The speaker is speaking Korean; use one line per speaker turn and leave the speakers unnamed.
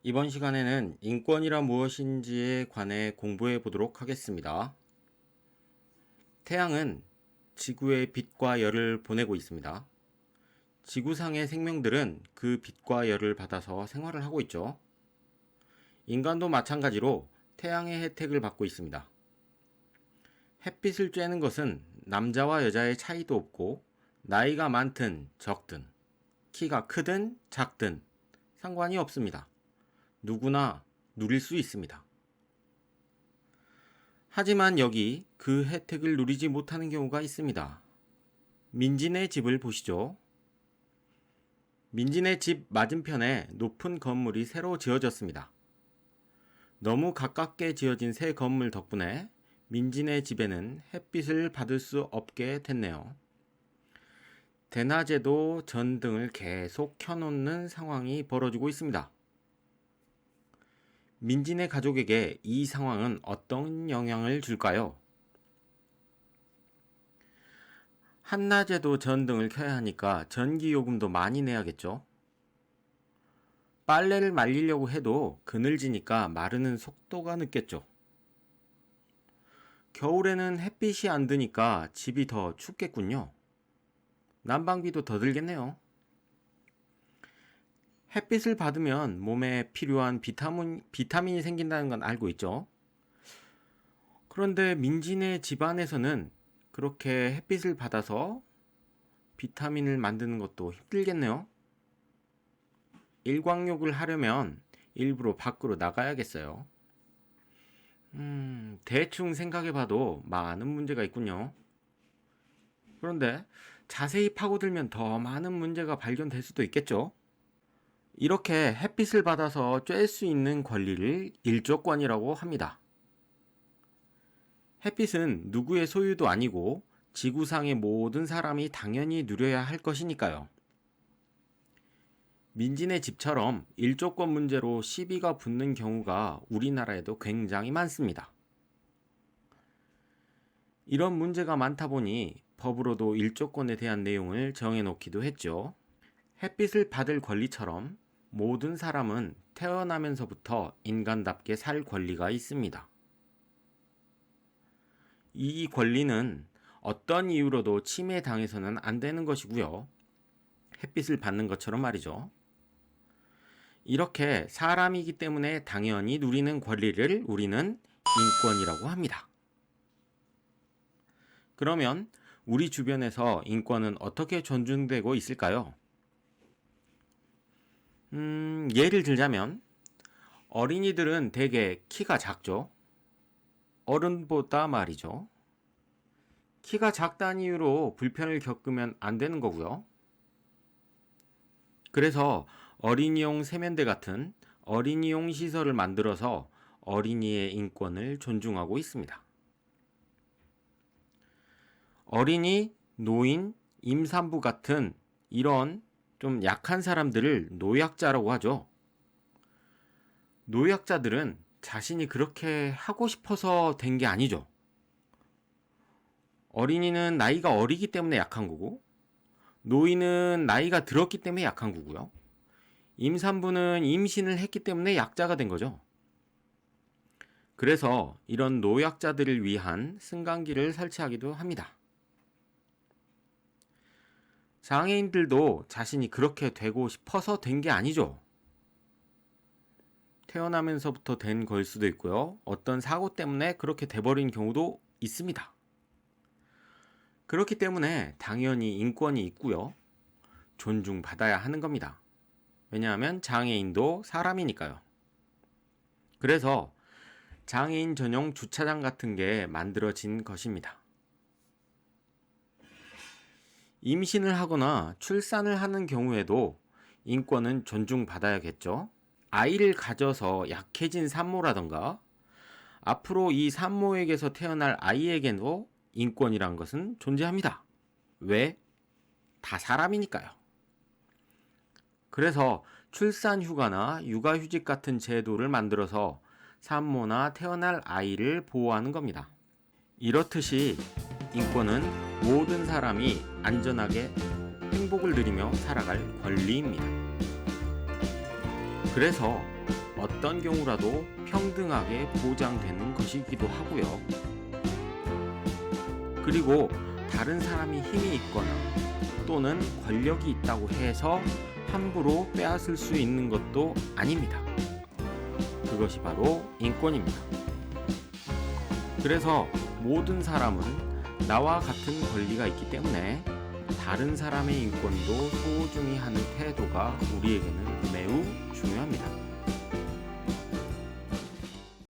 이번 시간에는 인권이란 무엇인지에 관해 공부해 보도록 하겠습니다. 태양은 지구에 빛과 열을 보내고 있습니다. 지구상의 생명들은 그 빛과 열을 받아서 생활을 하고 있죠. 인간도 마찬가지로 태양의 혜택을 받고 있습니다. 햇빛을 쬐는 것은 남자와 여자의 차이도 없고 나이가 많든 적든 키가 크든 작든 상관이 없습니다. 누구나 누릴 수 있습니다. 하지만 여기 그 혜택을 누리지 못하는 경우가 있습니다. 민진의 집을 보시죠. 민진의 집 맞은편에 높은 건물이 새로 지어졌습니다. 너무 가깝게 지어진 새 건물 덕분에 민진의 집에는 햇빛을 받을 수 없게 됐네요. 대낮에도 전등을 계속 켜놓는 상황이 벌어지고 있습니다. 민진의 가족에게 이 상황은 어떤 영향을 줄까요? 한낮에도 전등을 켜야 하니까 전기요금도 많이 내야겠죠? 빨래를 말리려고 해도 그늘지니까 마르는 속도가 늦겠죠? 겨울에는 햇빛이 안 드니까 집이 더 춥겠군요. 난방비도 더 들겠네요. 햇빛을 받으면 몸에 필요한 비타민이 생긴다는 건 알고 있죠. 그런데 민진의 집안에서는 그렇게 햇빛을 받아서 비타민을 만드는 것도 힘들겠네요. 일광욕을 하려면 일부러 밖으로 나가야겠어요. 대충 생각해봐도 많은 문제가 있군요. 그런데 자세히 파고들면 더 많은 문제가 발견될 수도 있겠죠. 이렇게 햇빛을 받아서 쬐 수 있는 권리를 일조권이라고 합니다. 햇빛은 누구의 소유도 아니고 지구상의 모든 사람이 당연히 누려야 할 것이니까요. 민진의 집처럼 일조권 문제로 시비가 붙는 경우가 우리나라에도 굉장히 많습니다. 이런 문제가 많다 보니 법으로도 일조권에 대한 내용을 정해놓기도 했죠. 햇빛을 받을 권리처럼 모든 사람은 태어나면서부터 인간답게 살 권리가 있습니다. 이 권리는 어떤 이유로도 침해당해서는 안 되는 것이고요. 햇빛을 받는 것처럼 말이죠. 이렇게 사람이기 때문에 당연히 누리는 권리를 우리는 인권이라고 합니다. 그러면 우리 주변에서 인권은 어떻게 존중되고 있을까요? 예를 들자면 어린이들은 대개 키가 작죠. 어른보다 말이죠. 키가 작다는 이유로 불편을 겪으면 안 되는 거고요. 그래서 어린이용 세면대 같은 어린이용 시설을 만들어서 어린이의 인권을 존중하고 있습니다. 어린이, 노인, 임산부 같은 이런 좀 약한 사람들을 노약자라고 하죠. 노약자들은 자신이 그렇게 하고 싶어서 된 게 아니죠. 어린이는 나이가 어리기 때문에 약한 거고, 노인은 나이가 들었기 때문에 약한 거고요. 임산부는 임신을 했기 때문에 약자가 된 거죠. 그래서 이런 노약자들을 위한 승강기를 설치하기도 합니다. 장애인들도 자신이 그렇게 되고 싶어서 된 게 아니죠. 태어나면서부터 된 걸 수도 있고요. 어떤 사고 때문에 그렇게 돼버린 경우도 있습니다. 그렇기 때문에 당연히 인권이 있고요. 존중받아야 하는 겁니다. 왜냐하면 장애인도 사람이니까요. 그래서 장애인 전용 주차장 같은 게 만들어진 것입니다. 임신을 하거나 출산을 하는 경우에도 인권은 존중받아야겠죠. 아이를 가져서 약해진 산모라던가 앞으로 이 산모에게서 태어날 아이에게도 인권이란 것은 존재합니다. 왜? 다 사람이니까요. 그래서 출산 휴가나 육아휴직 같은 제도를 만들어서 산모나 태어날 아이를 보호하는 겁니다. 이렇듯이 인권은 모든 사람이 안전하게 행복을 누리며 살아갈 권리입니다. 그래서 어떤 경우라도 평등하게 보장되는 것이기도 하고요. 그리고 다른 사람이 힘이 있거나 또는 권력이 있다고 해서 함부로 빼앗을 수 있는 것도 아닙니다. 그것이 바로 인권입니다. 그래서 모든 사람은 나와 같은 권리가 있기 때문에 다른 사람의 인권도 소중히 하는 태도가 우리에게는 매우 중요합니다.